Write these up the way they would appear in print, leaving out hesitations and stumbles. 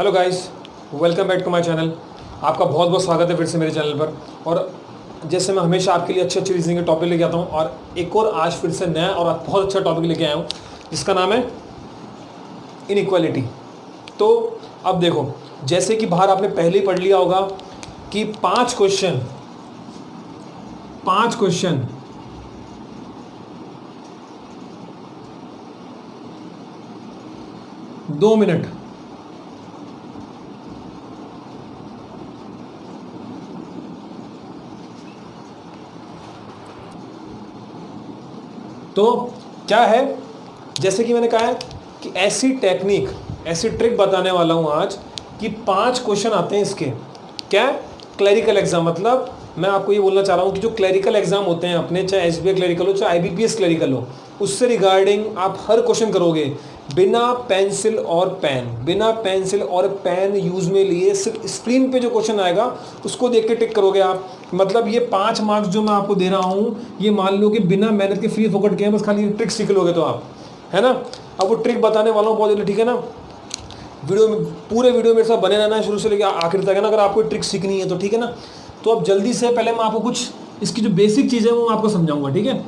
Hello guys, welcome back to my channel. आपका बहुत बहुत स्वागत है फिर से मेरे चैनल पर। और जैसे मैं हमेशा आपके लिए अच्छे रीजनिंग के टॉपिक लेके आता हूँ, और एक और आज फिर से नया और बहुत अच्छा टॉपिक लेके आया हूँ जिसका नाम है इनइक्वालिटी। तो अब देखो, जैसे कि बाहर आपने पहले ही पढ़ लिया होगा कि पाँच क्वेश्चन 2 मिनट, तो क्या है, जैसे कि मैंने कहा है कि ऐसी टेक्निक, ऐसी ट्रिक बताने वाला हूँ आज कि 5 क्वेश्चन आते हैं इसके। क्या? Clerical exam. मतलब मैं आपको ये बोलना चाह रहा हूँ कि जो क्लरिकल एग्जाम होते हैं अपने, चाहे एसबीआई क्लरिकल हो चाहे आईबीपीएस क्लरिकल हो, उससे रिगार्डिंग आप हर क्वेश्चन करोगे बिना पेंसिल और पेन यूज में लिए। सिर्फ स्क्रीन पे जो क्वेश्चन आएगा उसको देख के टिक करोगे आप। मतलब ये 5 मार्क्स जो मैं आपको दे रहा हूँ, ये मान लो कि बिना मेहनत के फ्री फोकट के हैं, बस खाली ट्रिक सीख लोगे तो आप, है ना। अब वो ट्रिक बताने वाला हूँ बहुत जल्दी, ठीक है ना। वीडियो में, पूरे वीडियो मेरे साथ बने रहना है शुरू से लेकर आखिर तक, है ना, अगर आपको ट्रिक सीखनी है तो, ठीक है ना। तो अब जल्दी से पहले मैं आपको कुछ इसकी जो बेसिक चीज़ें हैं वो मैं आपको समझाऊंगा, ठीक है।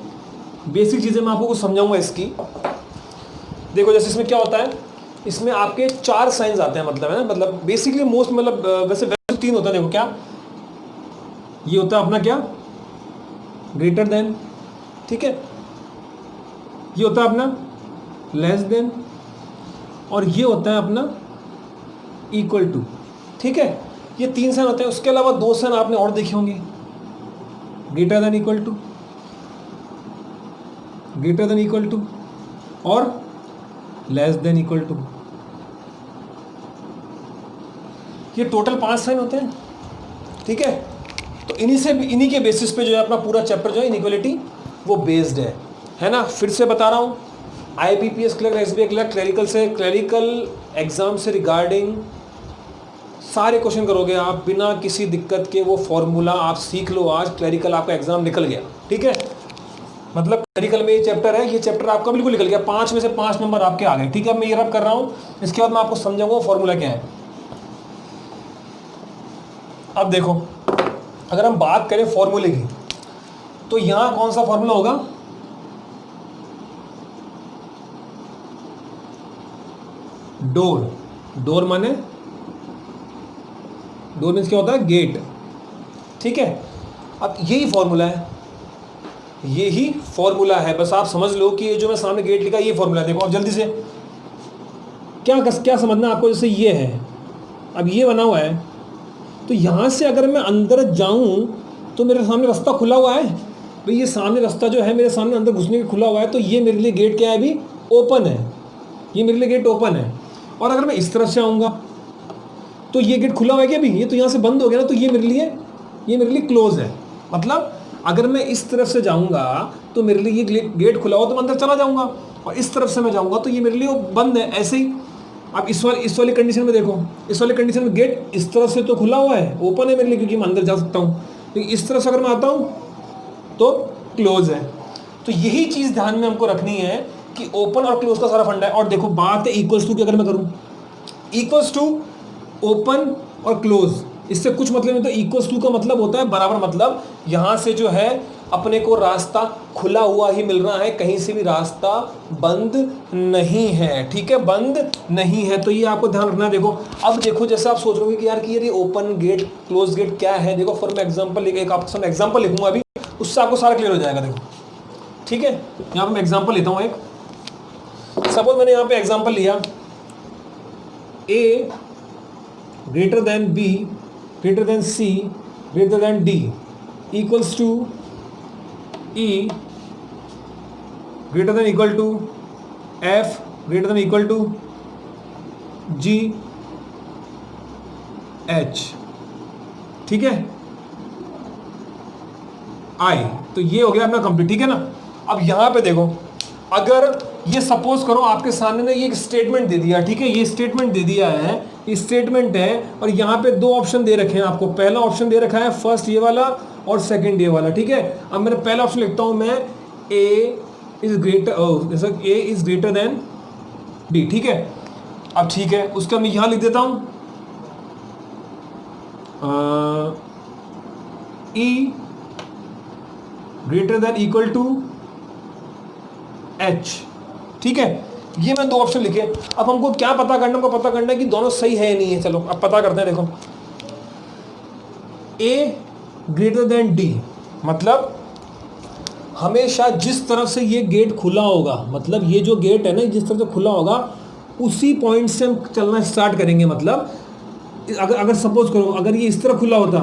बेसिक चीज़ें मैं आपको कुछ समझाऊंगा इसकी। देखो, जैसे इसमें क्या होता है, इसमें आपके 4 साइंस आते हैं, मतलब, है ना, मतलब बेसिकली मोस्ट, मतलब वैसे 3 होता है। देखो क्या, ये होता है अपना क्या, ग्रेटर देन, ठीक है, ये होता है अपना लेस देन, और ये होता है अपना इक्वल टू, ठीक है। ये 3 साइन होते हैं। उसके अलावा 2 साइन आपने और देखे होंगे, ग्रेटर देन इक्वल टू, और लेस देन इक्वल टू। ये टोटल 5 साइन होते हैं, ठीक है। तो इन्हीं के बेसिस पे जो है अपना पूरा चैप्टर जो है इनइक्वालिटी वो बेस्ड है ना। फिर से बता रहा हूँ, IBPS clerk, SBI clerk, clerical exam से रिगार्डिंग सारे क्वेश्चन करोगे आप बिना किसी दिक्कत के। वो फॉर्मूला आप सीख लो आज, क्लरिकल आपका एग्जाम निकल गया, ठीक है। मतलब क्लरिकल में ये चैप्टर है, ये चैप्टर आपका बिल्कुल निकल गया, 5 में से 5 नंबर आपके आ गए, ठीक है। अब मैं ये रब कर रहा हूँ, इसके बाद मैं आपको समझाऊंगा फॉर्मूला क्या है। अब देखो, अगर हम बात करें फॉर्मूले की, तो यहां कौन सा फॉर्मूला होगा, डोर माने, डोर मीन्स क्या होता है, गेट, ठीक है। अब यही फॉर्मूला है, बस आप समझ लो कि ये जो मैं सामने गेट लिखा ये फॉर्मूला है। देखो अब जल्दी से क्या समझना आपको, जैसे ये है, अब ये बना हुआ है, तो यहां से अगर मैं अंदर जाऊं तो मेरे सामने रास्ता खुला हुआ है भाई, ये सामने रास्ता जो है मेरे सामने अंदर घुसने का खुला हुआ है, तो ये मेरे लिए गेट क्या है, अभी ओपन है, ये मेरे लिए गेट ओपन है। और अगर मैं इस तरफ से आऊँगा तो ये गेट खुला हुआ है क्या, अभी ये तो यहाँ से बंद हो गया ना, तो ये मेरे लिए क्लोज है। मतलब अगर मैं इस तरफ से जाऊँगा तो मेरे लिए ये गेट खुला हुआ तो मैं अंदर चला जाऊँगा, और इस तरफ से मैं जाऊँगा तो ये मेरे लिए बंद है, ऐसे ही। अब इस वाली कंडीशन में देखो, इस वाली कंडीशन में गेट इस तरफ से तो खुला हुआ है, ओपन है मेरे लिए, क्योंकि मैं अंदर जा सकता हूँ, लेकिन इस तरफ से अगर मैं आता हूँ तो क्लोज है। तो यही चीज़ ध्यान में हमको रखनी है कि ओपन और क्लोज का सारा फंडा है। और देखो बात है इक्वल्स टू की, अगर मैं करूँ इक्वल्स टू ओपन और क्लोज, इससे कुछ मतलब नहीं। तो इक्वल्स टू का मतलब होता है बराबर, मतलब यहाँ से जो है अपने को रास्ता खुला हुआ ही मिल रहा है, कहीं से भी रास्ता बंद नहीं है, ठीक है, बंद नहीं है। तो ये आपको ध्यान रखना है। देखो अब देखो, जैसे आप सोच रहे हो कि यार कि ये ओपन गेट क्लोज गेट क्या है, देखो फॉर मैं एग्जाम्पल एक आपके सामने एग्जाम्पल लिखूंगा अभी, उससे आपको सारा क्लियर हो जाएगा। देखो ठीक है, यहाँ पर मैं एग्जाम्पल लेता हूँ एक। सपोज मैंने यहाँ पे एग्जाम्पल लिया, ए greater than B, greater than C, greater than D, equals to E, greater than equal to F, greater than equal to G, H, ठीक है, I। तो ये हो गया अपना कंप्लीट, ठीक है ना। अब यहाँ पे देखो, अगर ये सपोज करो आपके सामने ने ये एक स्टेटमेंट दे दिया, ठीक है, ये स्टेटमेंट दे दिया है, स्टेटमेंट है, और यहाँ पे 2 ऑप्शन दे रखे हैं आपको। पहला ऑप्शन दे रखा है फर्स्ट ये वाला, और सेकंड ये वाला, ठीक है। अब मैंने पहला ऑप्शन लिखता हूँ मैं, ए इज ग्रेटर देन डी, ठीक है। अब ठीक है, उसका मैं यहाँ लिख देता हूँ E greater than equal to H. ठीक है, ये मैं दो ऑप्शन लिखे। अब हमको क्या पता करना है, हमको पता करना है कि दोनों सही है या नहीं है। चलो अब पता करते हैं। देखो ए ग्रेटर देन डी मतलब हमेशा जिस तरफ से ये गेट खुला होगा, मतलब ये जो गेट है ना जिस तरफ से खुला होगा उसी पॉइंट से हम चलना स्टार्ट करेंगे। मतलब अगर सपोज करो अगर ये इस तरह खुला होता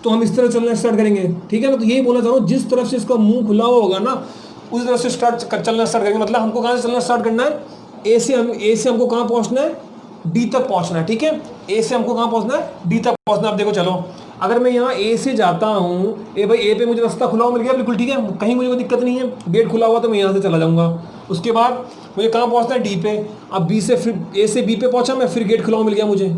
तो हम इस तरह चलना स्टार्ट करेंगे। ठीक है ना, तो यही बोलना चाह रहा हूँ, जिस तरफ से इसका मुंह खुला हुआ होगा ना उस तरफ से चलना स्टार्ट करेंगे। मतलब हमको कहाँ से चलना स्टार्ट करना है, ए से हमको कहाँ पहुँचना है, डी तक पहुँचना है। ठीक है, ए से हमको कहाँ पहुँचना है, डी तक पहुँचना है। अब देखो चलो, अगर मैं यहाँ ए से जाता हूँ, ए पे मुझे रास्ता खुला हुआ मिल गया बिल्कुल। ठीक है, कहीं मुझे कोई दिक्कत नहीं है, गेट खुला हुआ तो मैं यहाँ से चला जाऊँगा। उसके बाद मुझे कहाँ पहुँचना है, डी पे। अब बी से फिर ए से बी पे पहुँचा मैं, फिर गेट खुला हुआ मिल गया मुझे,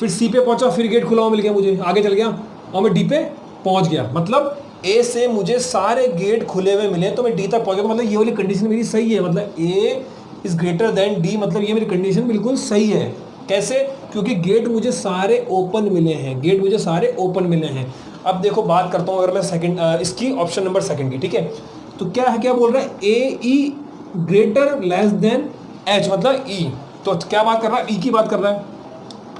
फिर सी पे पहुँचा, फिर गेट खुला हुआ मिल गया मुझे, आगे चल गया और मैं डी पे पहुँच गया। मतलब ए से मुझे सारे गेट खुले हुए मिले तो मैं डी तक पहुँच गया। तो मतलब ये वाली कंडीशन मेरी सही है, मतलब A is greater than D, मतलब ये मेरी कंडीशन बिल्कुल सही है। कैसे, क्योंकि गेट मुझे सारे ओपन मिले हैं, गेट मुझे सारे ओपन मिले हैं। अब देखो बात करता हूँ अगर मैं सेकंड इसकी ऑप्शन नंबर सेकंड की। ठीक है, तो क्या है, क्या बोल रहा है, ए ई ग्रेटर लेस देन एच मतलब ई। तो क्या बात कर रहा है, ई की बात कर रहा है।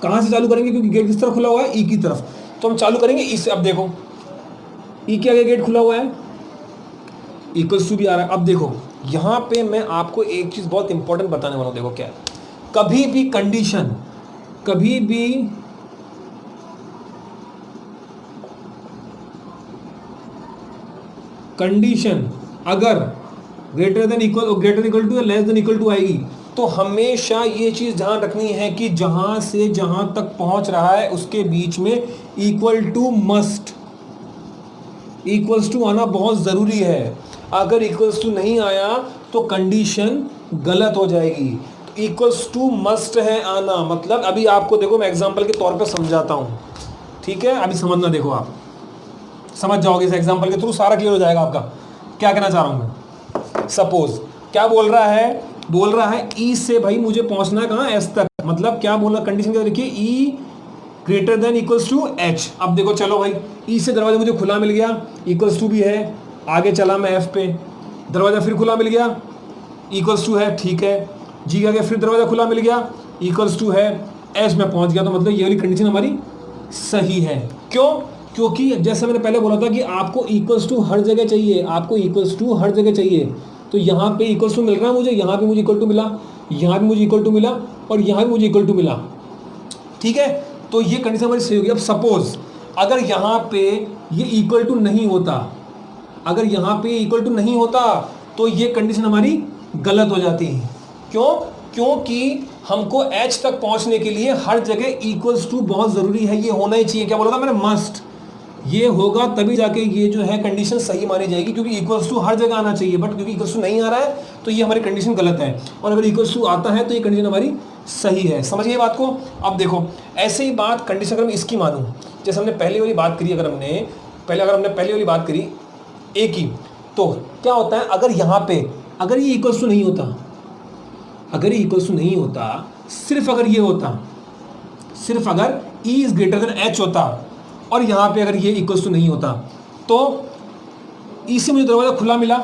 कहाँ से चालू करेंगे, क्योंकि गेट किस तरफ खुला हुआ है, ई की तरफ, तो हम चालू करेंगे ई से। अब देखो ई के आगे गेट खुला हुआ है, इक्वल्स टू भी आ रहा है। अब देखो यहाँ पे मैं आपको एक चीज़ बहुत इंपॉर्टेंट बताने वाला हूँ। देखो क्या है, कभी भी कंडीशन अगर ग्रेटर देन इक्वल टू या लेस देन इक्वल टू आएगी तो हमेशा ये चीज़ ध्यान रखनी है कि जहाँ से जहाँ तक पहुँच रहा है उसके बीच में इक्वल्स टू आना बहुत ज़रूरी है। अगर इक्वल्स टू नहीं आया तो कंडीशन गलत हो जाएगी। इक्वल्स टू मस्ट है आना। मतलब अभी आपको देखो मैं एग्जांपल के तौर पे समझाता हूँ। ठीक है, अभी समझना, देखो आप समझ जाओगे इस एग्जांपल के थ्रू, सारा क्लियर हो जाएगा आपका क्या कहना चाह रहा हूँ मैं। सपोज क्या बोल रहा है ई से भाई मुझे पहुंचना है कहाँ, एस तक। मतलब क्या बोलना, कंडीशन क्या देखिए, E greater than equals to H. अब देखो चलो भाई, ई से दरवाजा मुझे खुला मिल गया, इक्वल्स टू भी है, आगे चला मैं एफ पे, दरवाजा फिर खुला मिल गया, इक्वल्स टू है, ठीक है। जी आगे फिर दरवाजा खुला मिल गया, इक्वल्स टू है, एच में पहुंच गया। तो मतलब ये वाली कंडीशन हमारी सही है। क्यों, क्योंकि जैसे मैंने पहले बोला था कि आपको इक्वल्स टू हर जगह चाहिए, आपको इक्वल्स टू हर जगह चाहिए। तो यहाँ पे इक्वल्स टू मिल रहा है मुझे, यहाँ पे मुझे इक्वल टू मिला, यहाँ भी मुझे इक्वल टू मिला और यहाँ भी मुझे इक्वल टू मिला। ठीक है, तो ये कंडीशन हमारी सही होगी। अब सपोज अगर यहाँ पे ये इक्वल टू नहीं होता, अगर यहाँ पे इक्वल टू नहीं होता तो ये कंडीशन हमारी गलत हो जाती है। क्यों, क्योंकि हमको एच तक पहुँचने के लिए हर जगह इक्वल्स टू बहुत ज़रूरी है, ये होना ही चाहिए। क्या बोला था मैंने, मस्ट। ये होगा तभी जाके ये जो है कंडीशन सही मानी जाएगी, क्योंकि इक्वल्स टू हर जगह आना चाहिए। बट क्योंकि इक्वल्स टू नहीं आ रहा है तो ये हमारी कंडीशन गलत है, और अगर इक्वल्स टू आता है तो ये कंडीशन हमारी सही है। समझिए बात को। अब देखो ऐसे ही बात कंडीशन अगर मैं इसकी मानूँ, जैसे हमने पहले वाली बात करी, अगर हमने पहले वाली बात करी ए की, तो क्या होता है, अगर यहाँ पे अगर ये इक्वल्स टू नहीं होता, अगर ये इक्वल्स टू नहीं होता, सिर्फ अगर ये होता, सिर्फ अगर E is greater then H होता और यहाँ पे अगर ये इक्वल्स टू नहीं होता, तो ई से मुझे दरवाज़ा खुला मिला,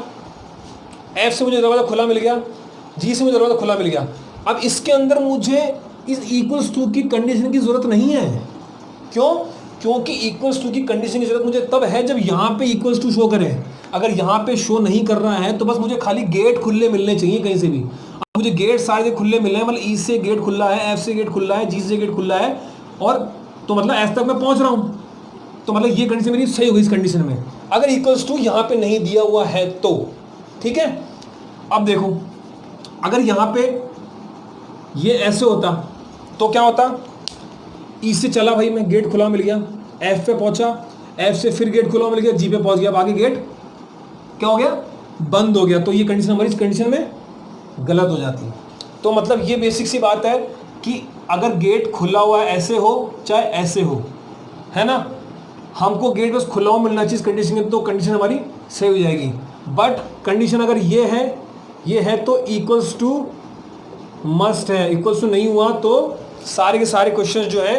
एफ से मुझे दरवाज़ा खुला मिल गया, जी से मुझे दरवाज़ा खुला मिल गया। अब इसके अंदर मुझे इस इक्वल्स टू की कंडीशन की ज़रूरत नहीं है। क्यों, क्योंकि इक्वल्स टू की कंडीशन की ज़रूरत मुझे तब है जब यहाँ पे इक्वल्स टू शो करे। अगर यहाँ पे शो नहीं कर रहा है तो बस मुझे खाली गेट खुले मिलने चाहिए कहीं से भी। अब मुझे गेट सारे खुले मिले हैं, मतलब ई से गेट खुला है, एफ से गेट खुला है, जी से गेट खुला है, और तो मतलब एस तक मैं पहुँच रहा हूँ। तो मतलब ये कंडीशन मेरी सही होगी इस कंडीशन में, अगर इक्वल्स टू यहाँ पे नहीं दिया हुआ है तो। ठीक है, अब देखो अगर यहाँ पे ये ऐसे होता तो क्या होता, ई से चला भाई मैं, गेट खुला मिल गया, एफ पे पहुँचा, एफ से फिर गेट खुला मिल गया, जी पे पहुँच गया, अब आगे गेट क्या हो गया, बंद हो गया। तो ये कंडीशन हमारी इस कंडीशन में गलत हो जाती है। तो मतलब ये बेसिक सी बात है कि अगर गेट खुला हुआ ऐसे हो चाहे ऐसे हो, है ना, हमको गेट बस खुला हुआ मिलना चाहिए कंडीशन में, तो कंडीशन हमारी सही हो जाएगी। बट कंडीशन अगर ये है तो इक्वल्स टू मस्ट है, इक्वल्स टू नहीं हुआ तो सारे के सारे क्वेश्चन जो है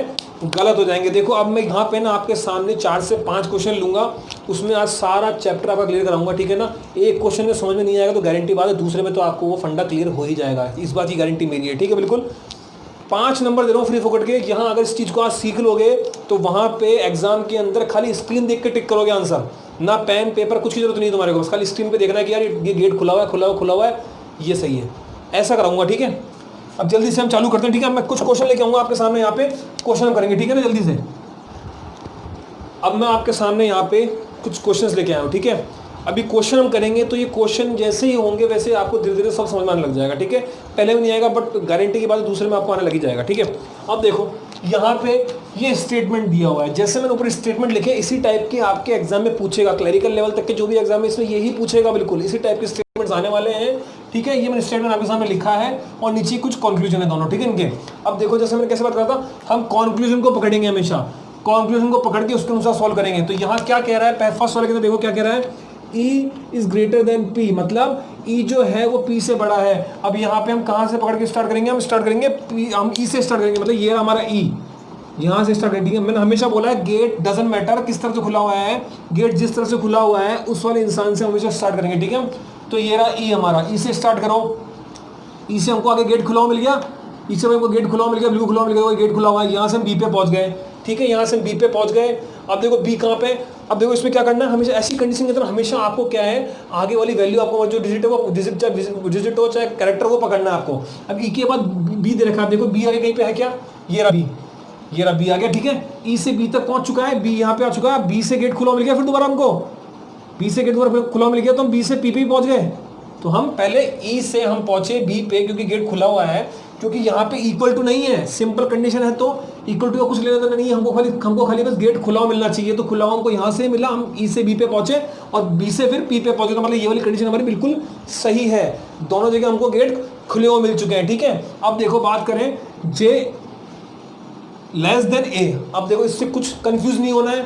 गलत हो जाएंगे। देखो अब मैं यहाँ पे ना आपके सामने 4 से 5 क्वेश्चन लूंगा, उसमें आज सारा चैप्टर आपका क्लियर कराऊंगा, ठीक है ना। एक क्वेश्चन में समझ में नहीं आएगा तो गारंटी बात है दूसरे में तो आपको वो फंडा क्लियर हो ही जाएगा, इस बात की गारंटी मेरी है, ठीक है। बिल्कुल 5 नंबर दे रहा हूँ फ्री फोकट के। यहाँ अगर इस चीज़ को आज सीख लोगे तो वहाँ पे एग्जाम के अंदर खाली स्क्रीन देख के टिक करोगे आंसर, ना पेन पेपर कुछ की जरूरत नहीं तुम्हारे को, बस खाली स्क्रीन पे देखना है कि यार ये गेट खुला हुआ है, खुला हुआ है, ये सही है, ऐसा कराऊंगा, ठीक है। अब जल्दी से हम चालू करते हैं, ठीक है। मैं कुछ क्वेश्चन लेके आऊंगा आपके सामने, यहाँ पे क्वेश्चन हम करेंगे, ठीक है ना, जल्दी से। अब मैं आपके सामने यहाँ पे कुछ क्वेश्चंस लेके आया हूँ, ठीक है। अभी क्वेश्चन हम करेंगे तो ये क्वेश्चन जैसे ही होंगे वैसे आपको धीरे धीरे सब समझ में आने लग जाएगा, ठीक है। पहले भी नहीं आएगा बट गारंटी की बात दूसरे में आपको आने लगी जाएगा, ठीक है। अब देखो यहाँ पे ये स्टेटमेंट दिया हुआ है, जैसे मैंने ऊपर स्टेटमेंट लिखे इसी टाइप के आपके एग्जाम में पूछेगा, क्लरिकल लेवल तक के जो भी एग्जाम है इसमें यही पूछेगा, बिल्कुल इसी टाइप के स्टेटमेंट्स आने वाले हैं, ठीक है। ये मैंने स्टेटमेंट आपके सामने लिखा है और नीचे कुछ कंक्लूजन है दोनों, ठीक है इनके। अब देखो जैसे मैंने कैसे बात करा था, हम कंक्लूजन को पकड़ेंगे हमेशा, कंक्लूजन को पकड़ के उसके अनुसार सॉल्व करेंगे। तो यहाँ क्या कह रहा है, फर्स्ट वाले के देखो क्या कह रहा है, E is greater then P, मतलब E जो है वो P से बड़ा है। अब यहाँ पे हम कहाँ से पकड़ के स्टार्ट करेंगे, हम स्टार्ट करेंगे हम E से स्टार्ट करेंगे, मतलब ये हमारा E, यहाँ से स्टार्ट करेंगे, ठीक है। मैंने हमेशा बोला है गेट डजंट मैटर किस तरह से खुला हुआ है, गेट जिस तरह से खुला हुआ है उस वाले इंसान से हमेशा स्टार्ट करेंगे, ठीक है। तो ये रहा E हमारा, E से स्टार्ट करो, E से हमको आगे गेट खुला हुआ मिल गया, E से हमको गेट खुला हुआ मिल गया, बिल्कुल खुला हुआ मिल गया, गेट खुला हुआ है। यहाँ से हम B पे पहुँच गए, ठीक है, यहाँ से हम B पे पहुँच गए। अब देखो B कहाँ पे, अब देखो इसमें क्या करना है, हमेशा ऐसी कंडीशन के अंदर हमेशा आपको क्या है, आगे वाली वैल्यू आपको जो डिजिट है वो डिजिट हो चाहे कैरेक्टर वो पकड़ना है आपको। अब E के बाद B दे रखा है, देखो B आगे कहीं पे है क्या, ये रहा B, ये रहा B आ गया, ठीक है। E से B तक पहुंच चुका है, B यहाँ पे आ चुका है, B से गेट खुला मिल गया, फिर दोबारा हमको B से गेट दोबारा खुला मिल गया तो हम B से P पे पहुंच गए। तो हम पहले E से हम पहुंचे B पे क्योंकि गेट खुला हुआ है, क्योंकि यहाँ पे इक्वल टू नहीं है, सिंपल कंडीशन है तो इक्वल टू का कुछ लेना देना नहीं है, हमको खाली बस गेट खुला हुआ मिलना चाहिए। तो खुला हुआ हमको यहाँ से मिला, हम E से B पे पहुंचे और B से फिर P पे पहुंचे, तो मतलब ये वाली कंडीशन हमारी बिल्कुल सही है, दोनों जगह हमको गेट खुले हुए मिल चुके हैं, ठीक है। अब देखो बात करें J लेस देन A, अब देखो इससे कुछ कंफ्यूज नहीं होना है,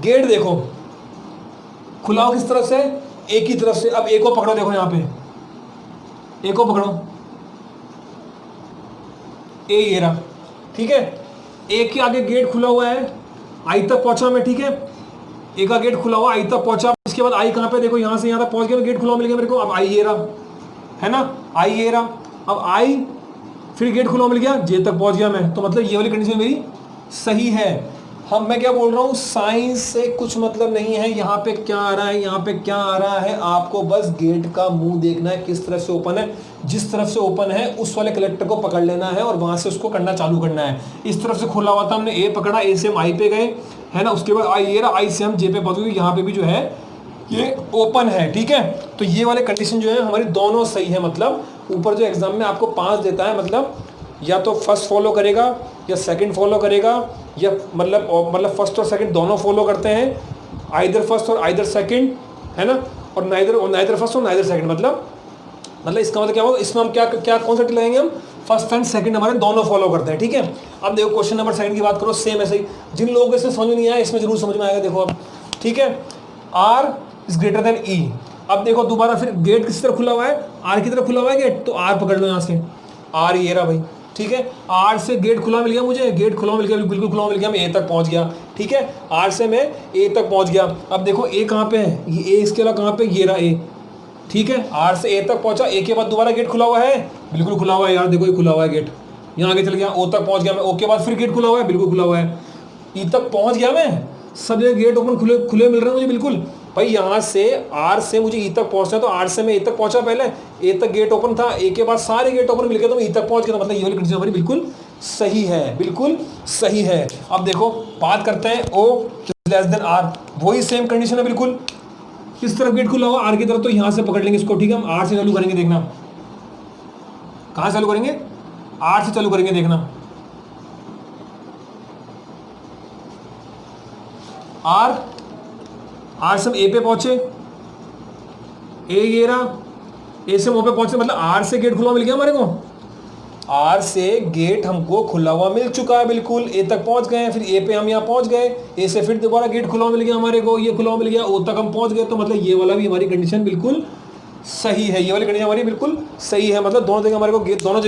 गेट देखो खुला हुआ किस तरफ से, A की तरफ से। अब A को पकड़ो, देखो यहाँ पे A को पकड़ो, ए ये रहा, ठीक है। ए के आगे गेट खुला हुआ है, आई तक पहुंचा मैं, ठीक है। ए का गेट खुला हुआ, आई तक पहुंचा, इसके बाद आई कहाँ पे, देखो यहाँ से यहाँ तक पहुंच गया, गेट खुला मिल गया मेरे को। अब आई ये रहा, है ना, आई ये रहा, अब आई फिर गेट खुला मिल गया, जे तक पहुंच गया मैं, तो मतलब ये वाली कंडीशन मेरी सही है। मैं क्या बोल रहा हूँ, साइंस से कुछ मतलब नहीं है, यहाँ पे क्या आ रहा है, यहाँ पे क्या आ रहा है, आपको बस गेट का मुंह देखना है किस तरफ से ओपन है, जिस तरफ से ओपन है उस वाले कलेक्टर को पकड़ लेना है और वहां से उसको करना चालू करना है। इस तरफ से खुला हुआ था, हमने ए पकड़ा, ए से हम आई पे गए, है ना, उसके बाद आई ये रहा, आई से हम जे पे पहुंच गए, यहाँ पे भी जो है ये ओपन है, ठीक है। तो ये वाले कंडीशन जो है हमारी दोनों सही है, मतलब ऊपर जो एग्जाम में आपको 5 देता है, मतलब या तो फर्स्ट फॉलो करेगा या सेकंड फॉलो करेगा, या मतलब फर्स्ट और सेकंड दोनों फॉलो करते हैं, आइदर फर्स्ट और आइदर सेकंड, है ना, और नाइदर फर्स्ट और नाइदर सेकंड, मतलब इसका मतलब क्या होगा, इसमें हम क्या कौन सा टिक लगाएंगे, हम फर्स्ट एंड सेकंड हमारे दोनों फॉलो करते हैं, ठीक है। अब देखो क्वेश्चन नंबर 2 की बात करो, सेम ऐसे ही, जिन लोगों को इसमें समझ में नहीं आया इसमें जरूर समझ में आएगा, देखो अब, ठीक है। आर इज ग्रेटर देन ई, अब देखो दोबारा फिर गेट किस तरफ खुला हुआ है, आर की तरफ खुला हुआ है गेट, तो आर पकड़ लो यहाँ से, आर ये रहा भाई, ठीक है। आर से गेट खुला मिल गया मुझे, गेट खुला मिल गया, बिल्कुल खुला मिल गया, मैं ए तक पहुंच गया, ठीक है। आर से मैं ए तक पहुंच गया। अब देखो ए कहाँ पे है, ये ए इसके अलावा कहाँ पे, ये रहा ए, ठीक है। आर से ए तक पहुंचा, ए के बाद दोबारा गेट खुला हुआ है, बिल्कुल खुला हुआ है यार, देखो ये खुला हुआ है गेट, यहाँ आगे चल गया, ओ तक पहुंच गया मैं, ओ के बाद फिर गेट खुला हुआ है, बिल्कुल खुला हुआ है, ई तक पहुंच गया मैं, सब जगह गेट ओपन खुले मिल रहे हैं मुझे, बिल्कुल भाई। यहाँ से आर से मुझे ई तक पहुंचना है, तो आर से मैं ए तक पहुंचा, पहले ए तक गेट ओपन था, ए के बाद सारे गेट ओपन मिल गए तो मैं ई तक पहुंच गया, तो मतलब ये वाली कंडीशन हमारी बिल्कुल सही है, बिल्कुल सही है। अब देखो बात करते हैं ओ लेस देन आर, वही सेम कंडीशन है बिल्कुल, किस तरफ गेट खुला हुआ, आर की तरफ, तो यहाँ से पकड़ लेंगे इसको, ठीक है। हम आर से चालू करेंगे, देखना कहाँ चालू करेंगे, आर से चालू करेंगे, देखना आर से हम ए पे पहुंचे, ए ये रहा, ए से हम ओ पे पहुंचे, मतलब आर से गेट खुला मिल गया हमारे को, आर से गेट हमको खुला हुआ मिल चुका है, बिल्कुल ए तक पहुंच गए, फिर ए पे हम यहाँ पहुंच गए, ए से फिर दोबारा गेट खुला मिल गया हमारे को, ये खुला मिल गया, ओ तक हम पहुंच गए, तो मतलब ये वाला भी हमारी कंडीशन बिल्कुल सही है, ये वाली कंडीशन हमारी बिल्कुल सही है, मतलब दोनों जगह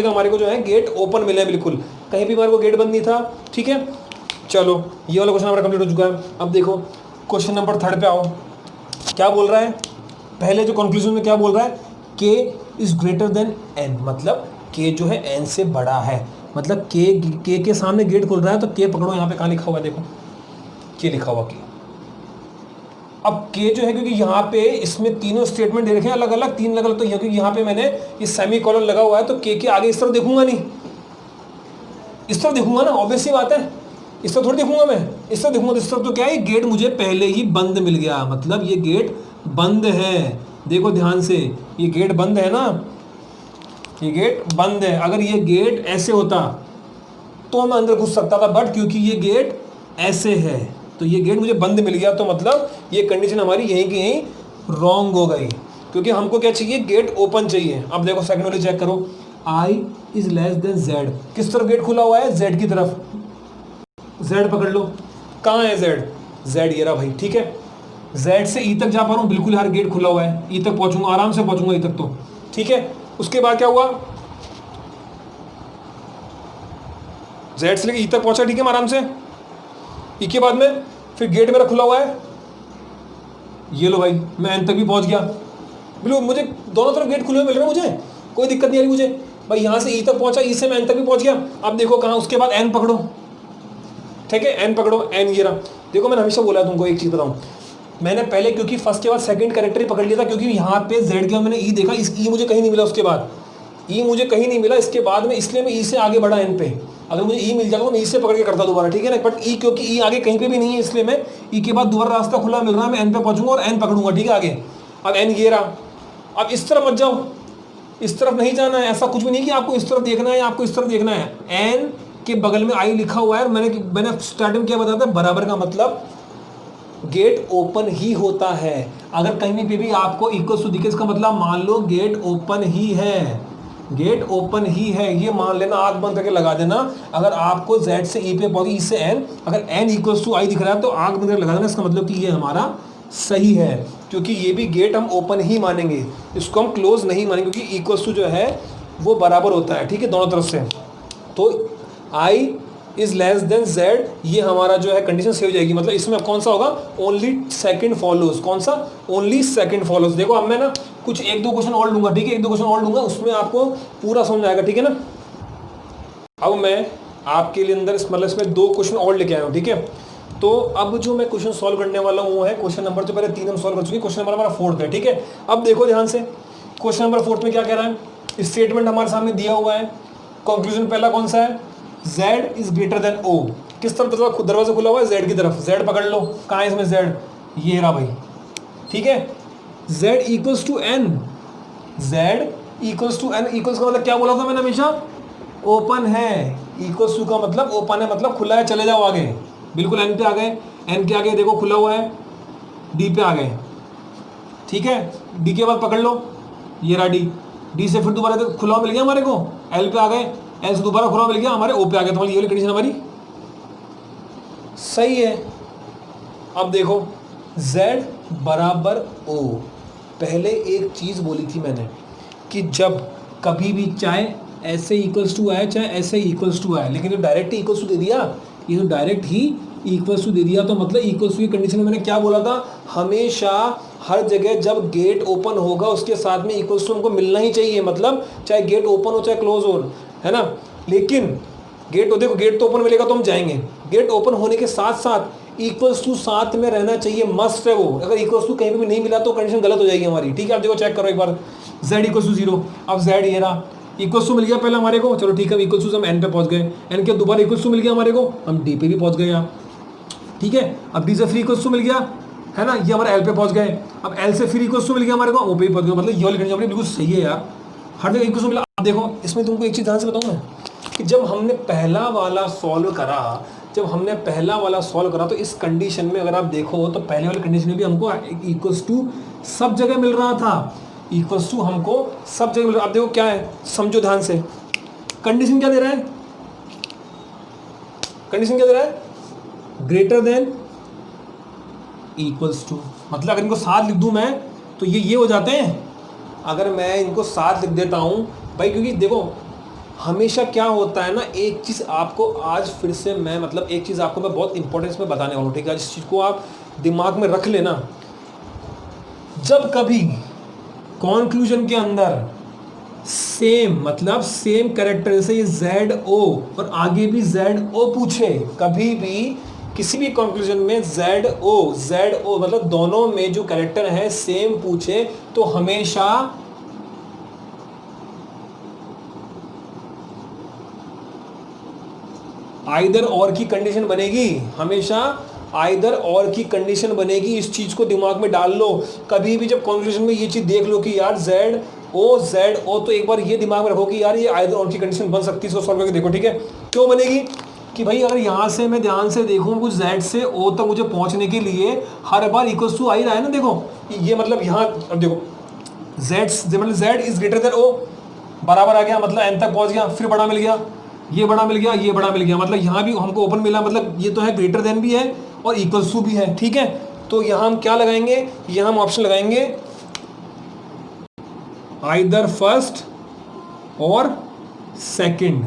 हमारे को जो है गेट ओपन मिले बिल्कुल। कहीं भी हमारे को गेट बंद नहीं था। ठीक है, चलो ये वाला क्वेश्चन हमारा कंप्लीट हो चुका है। अब देखो क्वेश्चन नंबर 3 पे आओ। क्या बोल रहा है, पहले जो कंक्लूजन में क्या बोल रहा है, k is greater than n, मतलब k जो है n से बड़ा है, मतलब k के सामने गेट खुल रहा है तो k पकड़ो, यहाँ पे कहाँ लिखा हुआ है, देखो k लिखा हुआ k। अब k जो है, क्योंकि यहाँ पे इसमें तीनों स्टेटमेंट दे रखे हैं अलग अलग, तीन अलग अलग, तो क्योंकि यहाँ पे मैंने ये सेमी कॉलन लगा हुआ है तो k के आगे इस तरफ देखूंगा नहीं, इस तरफ देखूंगा ना, ऑब्वियस सी बात है, इस तरफ थोड़ी देखूंगा मैं, इस तरफ देखूंगा तो इस तरफ तो क्या है, गेट मुझे पहले ही बंद मिल गया, मतलब ये गेट बंद है। देखो ध्यान से, ये गेट बंद है ना, ये गेट बंद है। अगर ये गेट ऐसे होता तो मैं अंदर घुस सकता था, बट क्योंकि ये गेट ऐसे है तो ये गेट मुझे बंद मिल गया, तो मतलब ये कंडीशन हमारी यहीं की यहीं रॉन्ग हो गई, क्योंकि हमको क्या चाहिए, गेट ओपन चाहिए। अब देखो सेकंड वाली चेक करो, i is less than z, किस तरफ गेट खुला हुआ है, z की तरफ, z पकड़ लो, कहाँ है z, z ये रहा भाई। ठीक है, z से e तक जा पा रहा हूँ, बिल्कुल यार गेट खुला हुआ है, e तक पहुंचूंगा, आराम से पहुंचूंगा e तक तो। ठीक है, उसके बाद क्या हुआ, z से लेके e तक पहुंचा, ठीक है, मैं आराम से, e के बाद में फिर गेट मेरा खुला हुआ है, ये लो भाई मैं n तक भी पहुंच गया, बिल्कुल मुझे दोनों तरफ गेट खुले हुए मिल रहे हैं, मुझे कोई दिक्कत नहीं आ रही मुझे भाई, यहाँ से e तक पहुंचा, e से मैं n तक भी पहुंच गया। अब देखो कहाँ, उसके बाद n पकड़ो, ठीक है, n पकड़ो, n ये रहा। देखो मैंने हमेशा बोला तुमको एक चीज़ बताऊँ, मैंने पहले क्योंकि फर्स्ट के बाद सेकंड कैरेक्टर ही पकड़ लिया था, क्योंकि यहाँ पे z के बाद मैंने e देखा, इस e मुझे कहीं नहीं मिला, उसके बाद e मुझे कहीं नहीं मिला इसके बाद में, इसलिए मैं e से आगे बढ़ा n पे। अगर मुझे e मिल जाता तो मैं e से पकड़ के करता दोबारा, ठीक है ना, बट e क्योंकि e आगे कहीं पे भी नहीं है, इसलिए मैं e के बाद दोबारा रास्ता खुला मिल रहा है, मैं n पे पहुंचूंगा और n पकड़ूंगा, ठीक है आगे। अब n ये रहा, अब इस तरफ मत जाओ, इस तरफ नहीं जाना है, ऐसा कुछ भी नहीं कि आपको इस तरफ देखना है या आपको इस तरफ देखना है। n के बगल में i लिखा हुआ है, मैंने स्टार्टिंग में क्या बताया था, बराबर का मतलब गेट ओपन ही होता है। अगर कहीं पे भी आपको इक्वल टू दिखे, इसका मतलब मान लो गेट ओपन ही है, गेट ओपन ही है, ये मान लेना, आंख बंद करके लगा देना। अगर आपको z से e पे पहुंचे, e से n, अगर n इक्वल्स टू i दिख रहा है तो आंख बंद करके लगा देना, इसका मतलब कि ये हमारा सही है, क्योंकि ये भी गेट हम ओपन ही मानेंगे, इसको हम क्लोज नहीं मानेंगे, क्योंकि इक्वल्स टू जो है वो बराबर होता है, ठीक है, दोनों तरफ से। तो i is less than z, ये हमारा जो है कंडीशन सही हो जाएगी, मतलब इसमें कौन सा होगा, ओनली सेकंड फॉलोज, कौन सा, ओनली सेकंड फॉलोज। देखो अब मैं ना कुछ एक दो क्वेश्चन और लूंगा, ठीक है, एक दो क्वेश्चन और लूंगा, उसमें आपको पूरा समझ आएगा, ठीक है ना। अब मैं आपके लिए अंदर मतलब इसमें 2 क्वेश्चन और लेके आया हूँ, ठीक है। तो अब जो मैं क्वेश्चन सॉल्व करने वाला हूँ वो है क्वेश्चन नंबर, जो पहले 3 हम सॉल्व कर चुके, क्वेश्चन नंबर हमारा 4th है, ठीक है। अब देखो ध्यान से, क्वेश्चन नंबर 4th में क्या कह रहा है, स्टेटमेंट हमारे सामने दिया हुआ है, कंक्लूजन पहला कौन सा है, z is greater then o, किस तरफ दरवाजा खुला हुआ है, z की तरफ, z पकड़ लो, कहाँ है इसमें z, ये रहा भाई, ठीक है। z equals to n, z equals to n, equals का मतलब क्या बोला था मैंने हमेशा, ओपन है, इक्वल्स टू का मतलब ओपन है, मतलब खुला है, चले जाओ आगे, बिल्कुल n पे आ गए, n के आगे देखो खुला हुआ है, d पे आ गए, ठीक है, d के बाद पकड़ लो, ये रहा d, d से फिर दोबारा खुला हुआ मिल गया हमारे को, l पे आ गए, l से दोबारा खुला मिल गया, हमारे o पे आ गया, तो ये वाली कंडीशन हमारी सही है। अब देखो z बराबर o, पहले एक चीज़ बोली थी मैंने कि जब कभी भी चाहे ऐसे इक्वल्स टू आए चाहे ऐसे इक्वल्स टू आए, लेकिन जो डायरेक्ट ही इक्वल्स टू दे दिया, ये तो डायरेक्ट ही इक्वल्स टू दे दिया, तो मतलब इक्वल्स टू की कंडीशन में मैंने क्या बोला था, हमेशा हर जगह जब गेट ओपन होगा उसके साथ में इक्वल्स टू हमको मिलना ही चाहिए, मतलब चाहे गेट ओपन हो चाहे क्लोज हो, है ना। लेकिन गेट, देखो गेट तो ओपन मिलेगा तो हम जाएंगे, गेट ओपन होने के साथ साथ इक्वल्स टू साथ में रहना चाहिए, मस्ट है वो। अगर इक्वल्स टू कहीं पे भी नहीं मिला तो कंडीशन गलत हो जाएगी हमारी, ठीक है। आप देखो चेक करो एक बार, z इक्वल्स टू 0, अब z ये रहा, इक्वल्स टू मिल गया पहले हमारे को, चलो ठीक है, इक्वल्स टू से हम n पे पहुंच गए, n के दोबारा इक्वल्स टू मिल गया हमारे को, हम d पे भी पहुंच गए आप, ठीक है। अब d से फ्री इक्वल्स टू मिल गया, है ना, ये हमारे l पे पहुंच गए, अब l से फ्री इक्वल्स टू मिल गया हमारे को, o पे भी पहुंच गए, मतलब ये वाली कंडीशन हमारी बिल्कुल सही है यार, हर जगह इक्वल्स टू मिला। अब देखो इसमें तुमको एक चीज़ ध्यान से बताऊँ मैं, कि जब हमने पहला वाला सॉल्व करा, तो इस कंडीशन में अगर आप देखो तो पहले वाले कंडीशन में भी हमको इक्वल्स टू सब जगह मिल रहा था, इक्वल्स टू हमको सब जगह मिल रहा। आप देखो क्या है, समझो ध्यान से, कंडीशन क्या दे रहा है, ग्रेटर देन इक्वल्स टू, मतलब अगर इनको साथ लिख दूं मैं तो ये हो जाते हैं। अगर मैं इनको साथ लिख देता हूं भाई, क्योंकि देखो हमेशा क्या होता है ना, एक चीज़ आपको आज फिर से मैं मतलब एक चीज़ आपको मैं बहुत इंपॉर्टेंस में बताने वाला हूँ, ठीक है। इस चीज़ को आप दिमाग में रख लेना, जब कभी कॉन्क्लूजन के अंदर सेम मतलब सेम कैरेक्टर, जैसे ये जेड ओ और आगे भी जेड ओ पूछे, कभी भी किसी भी कंक्लूजन में जेड ओ मतलब दोनों में जो कैरेक्टर है सेम पूछे, तो हमेशा आइदर और की कंडीशन बनेगी, हमेशा आइदर और की कंडीशन बनेगी। इस चीज को दिमाग में डाल लो, कभी भी जब कंक्लूजन में ये चीज देख लो कि यार जेड ओ, तो एक बार ये दिमाग में रखो कि यार ये आइदर और की कंडीशन बन सकती है, इसको सॉल्व करके देखो, ठीक है। क्यों बनेगी कि भाई अगर यहाँ से मैं ध्यान से देखूँ कुछ जेड से ओ तक मुझे पहुंचने के लिए हर बार इक्वल टू आ ही रहा है ना, देखो ये मतलब यहाँ अब देखो जेड इज ग्रेटर देन ओ, बराबर आ गया, मतलब एन तक पहुंच गया, फिर बड़ा मिल गया, ये बड़ा मिल गया, ये बड़ा मिल गया, मतलब यहाँ भी हमको ओपन मिला, मतलब ये तो है ग्रेटर देन भी है और इक्वल टू भी है, ठीक है। तो यहाँ हम क्या लगाएंगे, यहाँ हम ऑप्शन लगाएंगे आइदर फर्स्ट और सेकंड,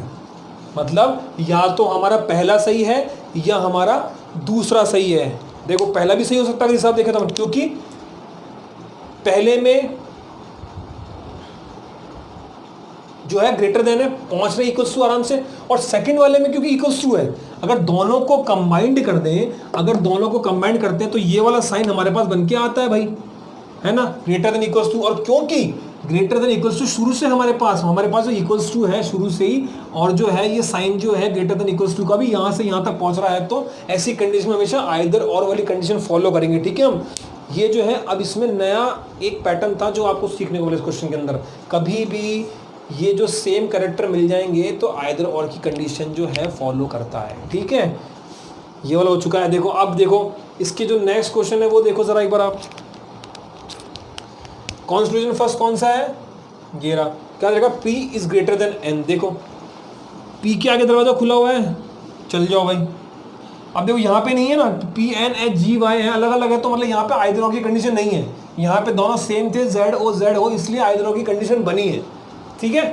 मतलब या तो हमारा पहला सही है या हमारा दूसरा सही है। देखो पहला भी सही हो सकता है हिसाब देखा था, क्योंकि पहले में जो है ग्रेटर देन है, पहुंच रहे इक्वल्स टू आराम से, और सेकंड वाले में क्योंकि इक्वल्स टू है, अगर दोनों को कंबाइंड कर दें, अगर दोनों को कंबाइंड करते हैं तो ये वाला साइन हमारे पास बन के आता है भाई, है ना, ग्रेटर देन इक्वल्स टू। और क्योंकि ग्रेटर देन इक्वल्स टू शुरू से हमारे पास जो इक्वल्स टू है शुरू से ही, और जो है ये साइन जो है ग्रेटर देन इक्वल्स टू का भी यहाँ से यहाँ तक पहुंच रहा है, तो ऐसी कंडीशन में हमेशा आइदर और वाली कंडीशन फॉलो करेंगे, ठीक है हम। ये जो है अब इसमें नया एक पैटर्न था जो आपको सीखने को मिला इस क्वेश्चन के अंदर, कभी भी ये जो सेम कैरेक्टर मिल जाएंगे तो आइदर और की कंडीशन जो है फॉलो करता है, ठीक है। ये वाला हो चुका है। देखो अब देखो इसके जो नेक्स्ट क्वेश्चन है वो देखो जरा एक बार आप, कॉन्क्लूजन फर्स्ट कौन सा है, ये रहा, क्या रहेगा, P is greater than N। देखो P के आगे दरवाजा खुला हुआ है, चल जाओ भाई। अब देखो यहाँ पे नहीं है ना, P N H G Y है, अलग अलग है, तो मतलब यहाँ पे आइदर और की कंडीशन नहीं है, यहाँ पे दोनों सेम थे Z O, इसलिए आइदर और की कंडीशन बनी है, ठीक है।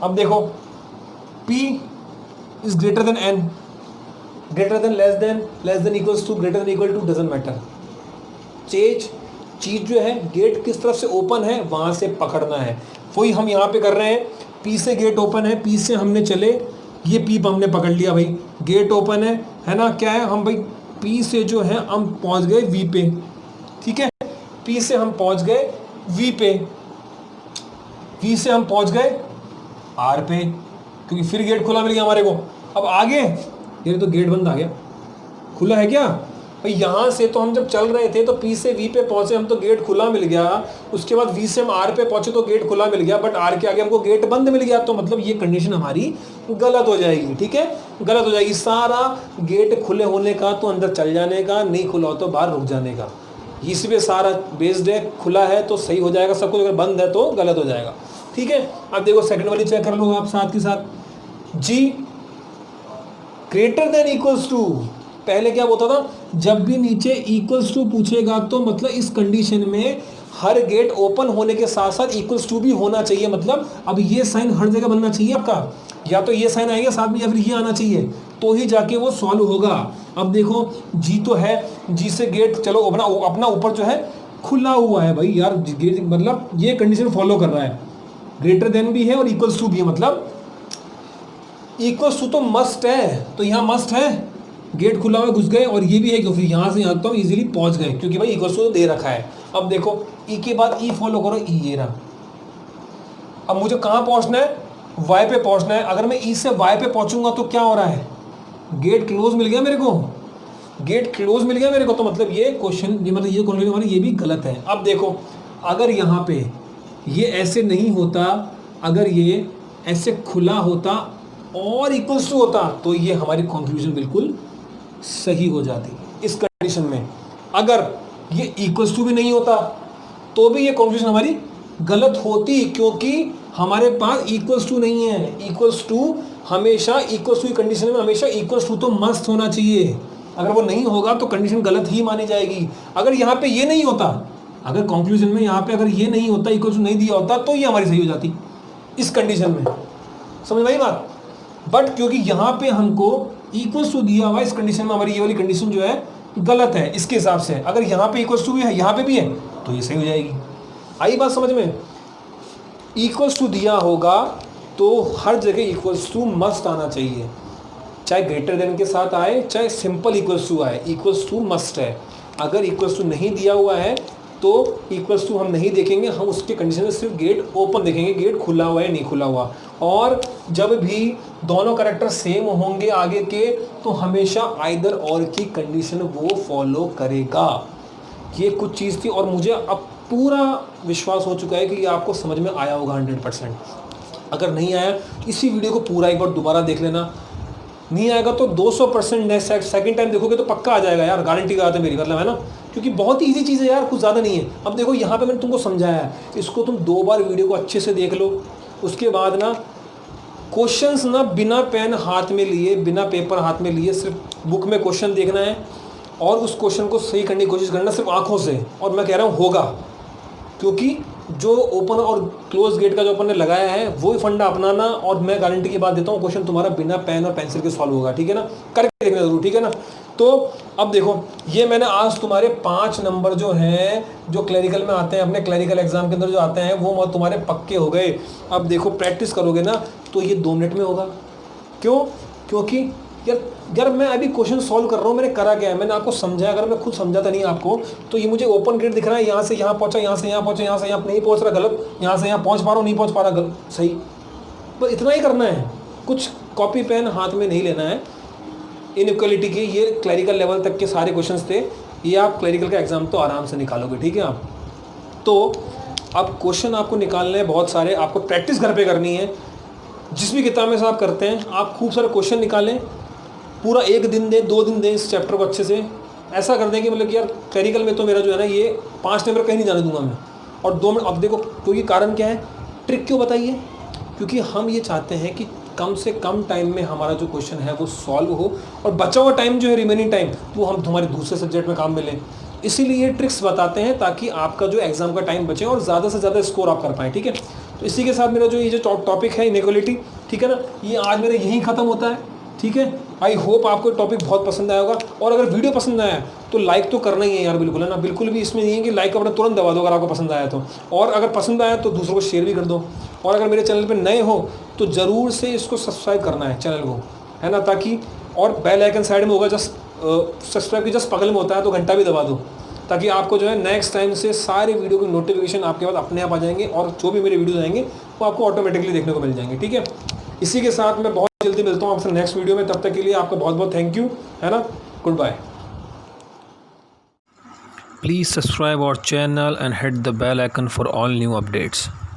अब देखो P is greater than N, greater than less than equals to, greater than equal to, doesn't matter. चीज जो है गेट किस तरफ से ओपन है वहां से पकड़ना है, वही हम यहाँ पे कर रहे हैं। P से गेट ओपन है, P से हमने चले, ये P हमने पकड़ लिया भाई, गेट ओपन है ना, क्या है हम भाई P से जो है हम पहुंच गए V पे, ठीक है। P से हम पहुंच गए V पे, V से हम पहुंच गए R पे, क्योंकि फिर गेट खुला मिल गया हमारे को। अब आगे ये तो गेट बंद आ गया, खुला है क्या भाई, यहाँ से तो हम जब चल रहे थे तो P से V पे पहुंचे हम तो गेट खुला मिल गया, उसके बाद V से हम R पे पहुंचे तो गेट खुला मिल गया, बट R के आगे हमको गेट बंद मिल गया, तो मतलब ये कंडीशन हमारी गलत हो जाएगी, ठीक है, गलत हो जाएगी। सारा गेट खुले होने का तो अंदर चल जाने का, नहीं खुला हो तो बाहर रुक जाने का, इसी पे सारा बेस्ड है। खुला है तो सही हो जाएगा सब कुछ, अगर बंद है तो गलत हो जाएगा, ठीक है। अब देखो सेकंड वाली चेक कर लो आप साथ के साथ, G greater than equals to, पहले क्या होता था, जब भी नीचे इक्वल्स टू पूछेगा तो मतलब इस कंडीशन में हर गेट ओपन होने के साथ साथ इक्वल्स टू भी होना चाहिए, मतलब अब ये साइन हर जगह बनना चाहिए आपका, या तो ये साइन आएगा साथ में या फिर ये आना चाहिए, तो ही जाके वो सॉल्व होगा। अब देखो जी तो है, जी से गेट चलो अपना ऊपर जो है खुला हुआ है भाई यार, गेट मतलब ये कंडीशन फॉलो कर रहा है, ग्रेटर देन भी है और इक्वल्स टू भी है, मतलब इक्वल्स टू तो मस्ट है, तो यहाँ मस्ट है, गेट खुला हुआ घुस गए, और ये भी है कि फिर यहाँ से यहाँ तो हम इजीली पहुँच गए, क्योंकि भाई इक्वल्स टू तो दे रखा है। अब देखो ई के बाद ई फॉलो करो, ई ये रहा। अब मुझे कहाँ पहुँचना है, वाई पे पहुँचना है। अगर मैं ई से वाई पे पहुँचूंगा तो क्या हो रहा है, गेट क्लोज मिल गया मेरे को, गेट क्लोज मिल गया मेरे को, तो मतलब ये क्वेश्चन मतलब ये क्वेश्चन हमारा ये भी गलत है। अब देखो अगर यहाँ पे ये ऐसे नहीं होता, अगर ये ऐसे खुला होता और इक्वल्स टू होता तो ये हमारी कंक्लूजन बिल्कुल सही हो जाती। इस कंडीशन में अगर ये इक्वल्स टू भी नहीं होता तो भी ये कंक्लूजन हमारी गलत होती, क्योंकि हमारे पास इक्वल्स टू नहीं है। इक्वल्स टू हमेशा इक्वल्स टू की कंडीशन में हमेशा इक्वल्स टू तो मस्ट होना चाहिए, अगर वो नहीं होगा तो कंडीशन गलत ही मानी जाएगी। अगर यहाँ पे ये नहीं होता, अगर कंक्लूजन में यहाँ पे अगर ये नहीं होता, इक्वल्स टू नहीं दिया होता, तो ये हमारी सही हो जाती इस कंडीशन में। समझ में आई बात। बट क्योंकि यहाँ पे हमको इक्वल्स टू दिया हुआ, इस कंडीशन में हमारी ये वाली कंडीशन जो है गलत है इसके हिसाब से। अगर यहाँ पे इक्वल्स टू भी है, यहाँ पे भी है, तो ये सही हो जाएगी। आई बात समझ में। इक्वल्स टू दिया होगा तो हर जगह इक्वल्स टू मस्ट आना चाहिए, चाहे ग्रेटर देन के साथ आए चाहे सिंपल इक्वल्स टू आए, इक्वल्स टू मस्ट है। अगर इक्वल्स टू नहीं दिया हुआ है तो इक्वल्स टू हम नहीं देखेंगे, हम उसके कंडीशन में सिर्फ गेट ओपन देखेंगे, गेट खुला हुआ है नहीं खुला हुआ। और जब भी दोनों कैरेक्टर सेम होंगे आगे के तो हमेशा आइदर और की कंडीशन वो फॉलो करेगा। ये कुछ चीज़ थी और मुझे अब पूरा विश्वास हो चुका है कि ये आपको समझ में आया होगा 100%। अगर नहीं आया इसी वीडियो को पूरा एक बार दोबारा देख लेना, नहीं आएगा तो 200% नेक्स्ट सेकंड टाइम देखोगे तो पक्का आ जाएगा यार, गारंटी का बात है मेरी, मतलब है ना, क्योंकि बहुत ही ईजी चीज़ है यार, कुछ ज़्यादा नहीं है। अब देखो यहाँ पे मैंने तुमको समझाया है, इसको तुम 2 बार वीडियो को अच्छे से देख लो, उसके बाद ना क्वेश्चंस ना बिना पेन हाथ में लिए, बिना पेपर हाथ में लिए, सिर्फ बुक में क्वेश्चन देखना है और उस क्वेश्चन को सही करने की कोशिश करना सिर्फ आँखों से। और मैं कह रहा हूँ होगा, क्योंकि जो ओपन और क्लोज गेट का जो अपन ने लगाया है वो ही फंडा अपनाना, और मैं गारंटी की बात देता हूँ क्वेश्चन तुम्हारा बिना पेन और पेंसिल के सॉल्व होगा, ठीक है ना, करके देखना जरूर, ठीक है ना। तो अब देखो ये मैंने आज तुम्हारे 5 नंबर जो हैं जो क्लरिकल में आते हैं, अपने क्लरिकल एग्जाम के अंदर जो आते हैं वो तुम्हारे पक्के हो गए। अब देखो प्रैक्टिस करोगे ना तो ये 2 मिनट में होगा। क्यों? क्योंकि यार मैं अभी क्वेश्चन सॉल्व कर रहा हूँ, मैंने करा क्या है, मैंने आपको समझाया। अगर मैं खुद समझाता नहीं आपको तो ये मुझे ओपन गेट दिख रहा है, यहाँ से यहाँ पहुँचा, यहाँ से यहाँ पहुँचा, यहाँ से यहाँ नहीं पहुँच रहा गलत, यहाँ से यहाँ पहुँच पा रहा हूँ नहीं पहुँच पा रहा गलत, सही, बस इतना ही करना है। कुछ कॉपी पेन हाथ में नहीं लेना है। इनइक्वालिटी के ये क्लरिकल लेवल तक के सारे क्वेश्चन थे, ये आप क्लरिकल का एग्जाम तो आराम से निकालोगे, ठीक है आप। तो अब क्वेश्चन आपको निकालने हैं बहुत सारे, आपको प्रैक्टिस घर पे करनी है। जिस भी किताब में से आप करते हैं आप खूब सारे क्वेश्चन निकालें, पूरा 1 दिन दें 2 दिन दें इस चैप्टर को अच्छे से। ऐसा कर दें कि मतलब कि यार क्लरिकल में तो मेरा जो है ना ये 5 नंबर कहीं नहीं जाने दूंगा मैं, और 2 मिनट। अब देखो क्योंकि कारण क्या है, ट्रिक क्यों बताइए, क्योंकि हम ये चाहते हैं कि कम से कम टाइम में हमारा जो क्वेश्चन है वो सॉल्व हो, और बचा हुआ टाइम जो है रिमेनिंग टाइम वो हम तुम्हारे दूसरे सब्जेक्ट में काम में लें। इसीलिए ये ट्रिक्स बताते हैं ताकि आपका जो एग्जाम का टाइम बचे और ज़्यादा से ज़्यादा स्कोर आप कर पाएँ, ठीक है। तो इसी के साथ मेरा जो ये जो टॉपिक है इनइक्वालिटी, ठीक है ना, ये आज मेरा यहीं ख़त्म होता है, ठीक है। आई होप आपको टॉपिक बहुत पसंद आया होगा, और अगर वीडियो पसंद आया तो लाइक तो करना ही है यार, बिल्कुल है ना, बिल्कुल भी इसमें नहीं है कि लाइक अपना तुरंत दबा दो अगर आपको पसंद आया तो, और अगर पसंद आया तो दूसरों को शेयर भी कर दो। और अगर मेरे चैनल पे नए हो तो ज़रूर से इसको सब्सक्राइब करना है चैनल को, है ना, ताकि, और बेल आइकन साइड में होगा, जस्ट सब्सक्राइब की जस्ट बगल में होता है, तो घंटा भी दबा दो, ताकि आपको जो है नेक्स्ट टाइम से सारे वीडियो की नोटिफिकेशन आपके पास अपने आप आ जाएंगे, और जो भी मेरे वीडियोज़ आएंगे वो आपको ऑटोमेटिकली देखने को मिल जाएंगे, ठीक है। इसी के साथ मैं बहुत जल्दी मिलता हूँ आपसे नेक्स्ट वीडियो में, तब तक के लिए आपका बहुत बहुत थैंक यू, है ना, goodbye. Please subscribe our channel and hit the bell icon for all new updates.